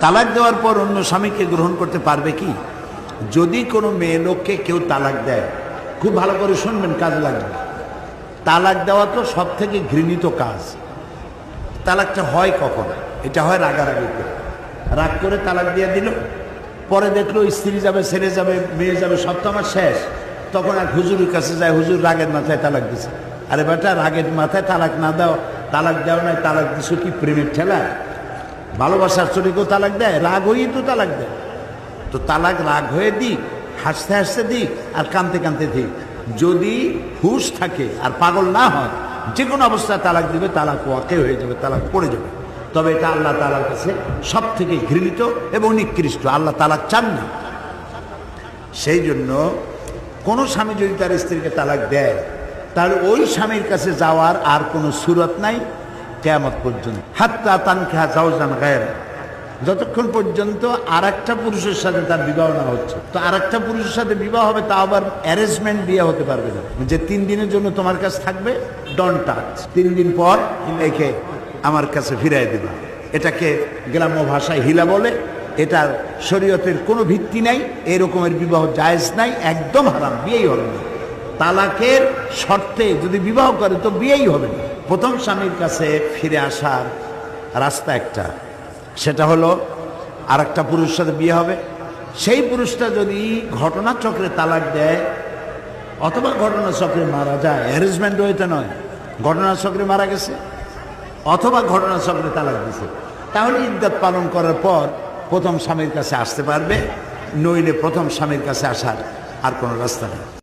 তালাক দেওয়ার পর অন্য স্বামীকে গ্রহণ করতে পারবে কি? যদি কোনো মেয়ে লোককে কেউ তালাক দেয়, খুব ভালো করে শুনবেন, কাজে লাগবে। তালাক দেওয়া তো সব থেকে ঘৃণিত কাজ। তালাকটা হয় কখন? এটা হয় রাগারাগিতে। রাগ করে তালাক দিয়ে দিল, পরে দেখলো স্ত্রী যাবে, ছেলে যাবে, মেয়ে যাবে, সব তো আমার শেষ। তখন এক হুজুরের কাছে যায়, হুজুর রাগের মাথায় তালাক দিছে। আরে বেটা, রাগের মাথায় তালাক না দাও, তালাক দেও নাই, তালাক দিছো কি প্রেমের ঠেলা? ভালোবাসার চরিকেও তালাক দেয়, রাগ হয়েই তো তালাক দেয়। তো তালাক রাগ হয়ে দিক, হাসতে হাসতে দিক, আর কাঁদতে কাঁদতে দিক। যদি হুশ থাকে আর পাগল না হয়, যে কোনো অবস্থায় তালাক দিবে, তালাক ওয়াকে হয়ে যাবে, তালাক পড়ে যাবে। তবে এটা আল্লাহ তাআলার কাছে সব থেকে ঘৃণিত এবং নিকৃষ্ট। আল্লাহ তালাক চান না। সেই জন্য কোনো স্বামী যদি তার স্ত্রীকে তালাক দেয়, তাহলে ওই স্বামীর কাছে যাওয়ার আর কোনো সুরত নাই কিয়ামত পর্যন্ত। হাত্তা তানকিহা যাওজান গায়রা, যতক্ষণ পর্যন্ত আর একটা পুরুষের সাথে তার বিবাহ না হচ্ছে। তো আর একটা পুরুষের সাথে বিবাহ হবে, তা আবার অ্যারেঞ্জমেন্ট বিয়ে হতে পারবে না, যে 3 দিনের জন্য তোমার কাছে থাকবে, ডন্ট টাচ, 3 দিন পর একে আমার কাছে ফিরাই দেবে। এটাকে গ্রাম্য ভাষায় হিলা বলে। এটার শরীয়তের কোনো ভিত্তি নাই, এরকমের বিবাহ জায়েজ নাই, একদম হারাম, বিয়েই হবে না। তালাকের শর্তে যদি বিবাহ করে তো বিয়েই হবে না। প্রথম স্বামীর কাছে ফিরে আসার রাস্তা একটা, সেটা হলো আর একটা পুরুষের সাথে বিয়ে হবে। সেই পুরুষটা যদি ঘটনাচক্রে তালাক দেয়, অথবা ঘটনাচক্রে মারা যায়, অ্যারেঞ্জমেন্ট হইতে নয়, ঘটনাচক্রে মারা গেছে, অথবা ঘটনাচক্রে তালাক দিছে, তাহলে ইদ্দাত পালন করার পর প্রথম স্বামীর কাছে আসতে পারবে। নইলে প্রথম স্বামীর কাছে আসার আর কোনো রাস্তা নেই।